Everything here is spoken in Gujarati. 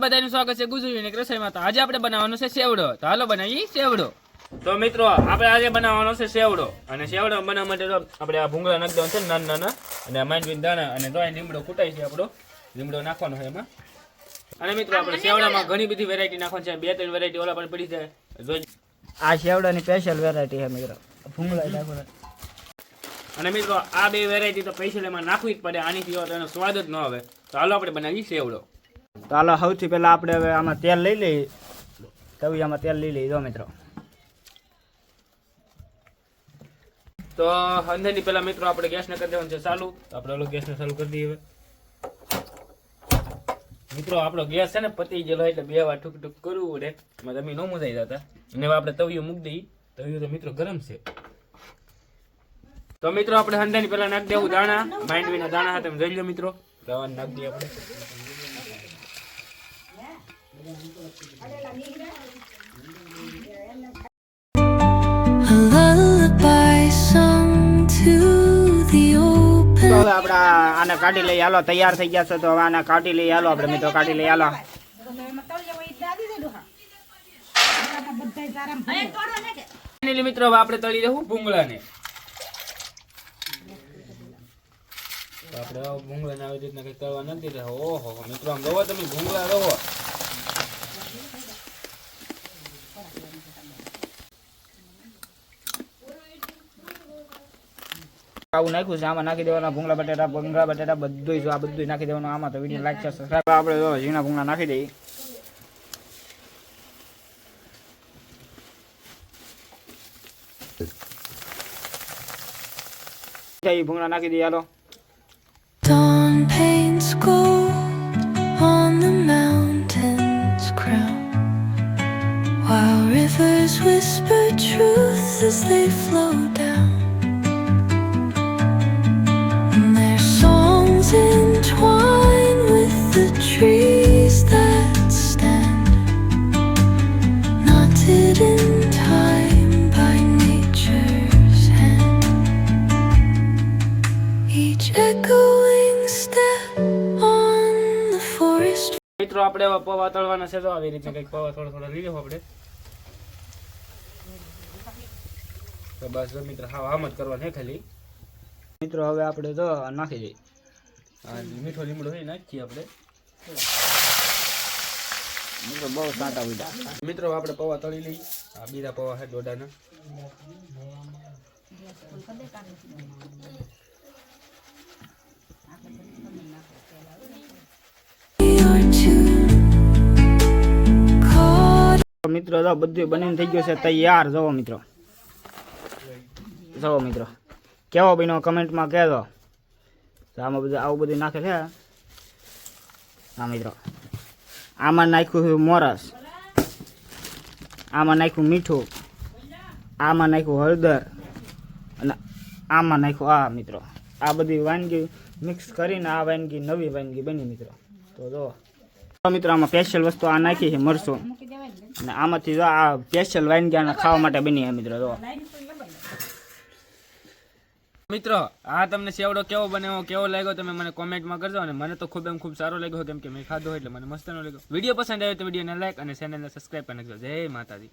બધાનું સ્વાગત છે ગુજરાતી રસોઈમાં। તો આજે આપણે બનાવવાનો છે સેવડો। તો હાલો બનાવીએ સેવડો। તો મિત્રો આપણે આજે બનાવવાનો છે સેવડો, અને સેવડો બનાવવા માટે તો આપણે આ ભૂંગળા નાખી દેવાના છે નાના નાના, અને માંડવીના દાણા, અને તો લીમડો કૂટાઈ છે, આપણો લીમડો નાખવાનો છે એમાં। અને મિત્રો આપણે સેવડામાં ઘણી બધી વેરાયટી નાખવાની છે, 2-3 વેરાયટી ઓલા પણ પડી છે જોઈ। આ સેવડાની સ્પેશિયલ વેરાયટી છે મિત્રો, ભૂંગળા નાખવાના। અને મિત્રો આ બે વેરાયટી તો સ્પેશિયલ એમાં નાખવી જ પડે, આનીથી તો એનો સ્વાદ જ ન આવે। તો હાલો આપણે બનાવીએ સેવડો। તો હાલો સૌથી પહેલા આપણે હવે આમાં તેલ લઈ લઈએ, તવિયામાં તેલ લઈ લઈએ જો મિત્રો। તો અંદરની પહેલા મિત્રો આપણે ગેસને કરી દેવાનું છે ચાલુ। તો આપણે ઓલો ગેસને ચાલુ કરી દઈએ હવે। મિત્રો આપણો ગેસ છે ને પતી ગયેલો, એટલે 2 વાર ઠુક ઠુક કરવું પડે, એમાં તમે ન મુજાઈ જતા। અને હવે આપણે તવિયું મૂકી દઈએ, તવિયું તો મિત્રો ગરમ છે। તો મિત્રો આપણે હંધાની પહેલા નાખી દેવું દાણા, માંડવીના દાણા હતા તમે જોઈ લો મિત્રો। દવા નાખી દઈએ આપણે। તો હવે આપણે આને કાઢી લઈએ હાલો, તૈયાર થઈ ગયા છે તો હવે આને કાઢી લઈએ હાલો આપણે મિત્રો, કાઢી લઈએ હાલો। મિત્રો હવે આપણે તળી દેવું ભૂંગળાને। તો આપણે ભૂંગળાને આવી રીતના કંઈક તળવા નથી દીધા। ઓહો મિત્રો આમ જોવો તમે ભૂંગળા જોવો, આવું નાખ્યું છે, આમાં નાખી દેવાના ભૂંગળા બટેટા બધું જો આ બધું નાખી દેવાનું આમાં। તો વિડીયો લાઈક છે, સબસ્ક્રાઇબ આપણે જો ઝીણા ભૂંગળા નાખી દઈએ। ભૂંગળા નાખી દઈએ હાલો। Dawn paints gold on the mountain's crown, while rivers whisper truth as they flow down, and their songs entwine with the trees that stand, knotted in time by nature's hand, each echoing step on the forest. મિત્રો આપણે હવે પૌવા તળવાના છે, તો આવી રીતે કંઈક પૌવા થોડા લઈ લેવું આપણે। તો બસ જો મિત્રો હા આમ જ કરવાનું છે ખાલી। મિત્રો હવે આપણે જો નાખી દઈએ મીઠો લીમડો હોય નાખીએ આપણે। મિત્રો બહુ સાટા ઉડા। મિત્રો આપણે પૌવા તળી લઈએ, આ બીજા પૌવા છે દોડાના। મિત્રો જો બધું બનીને થઈ ગયું છે તૈયાર। જોવો મિત્રો, જોવો મિત્રો કેવો બન્યો કમેન્ટમાં કહેજો। તો આમાં બધું આવું બધું નાખે છે। હા મિત્રો આમાં નાખ્યું મોરસ, આમાં નાખ્યું મીઠું, આમાં નાખ્યું હળદર, અને આમાં નાખ્યું આ મિત્રો, આ બધી વાનગી મિક્સ કરીને આ વાનગી નવી વાનગી બની મિત્રો। તો જો મિત્રો આમાં સ્પેશિયલ વસ્તુ આ નાખી છે મરચું, અને આમાંથી જો આ સ્પેશિયલ વાનગી આને ખાવા માટે બની છે મિત્રો। જો મિત્રો આ તમને સેવડો કેવો બન્યો, કેવો લાગ્યો તમે મને કોમેન્ટમાં કરજો। અને મને તો ખૂબ સારો લાગ્યો, કેમ કે મેં ખાધો એટલે મને મસ્ત નો લાગ્યો। વિડીયો પસંદ આવ્યો તો વિડીયોને લાઈક અને ચેનલને સબસ્ક્રાઇબ કરી નાખજો। જય માતાજી।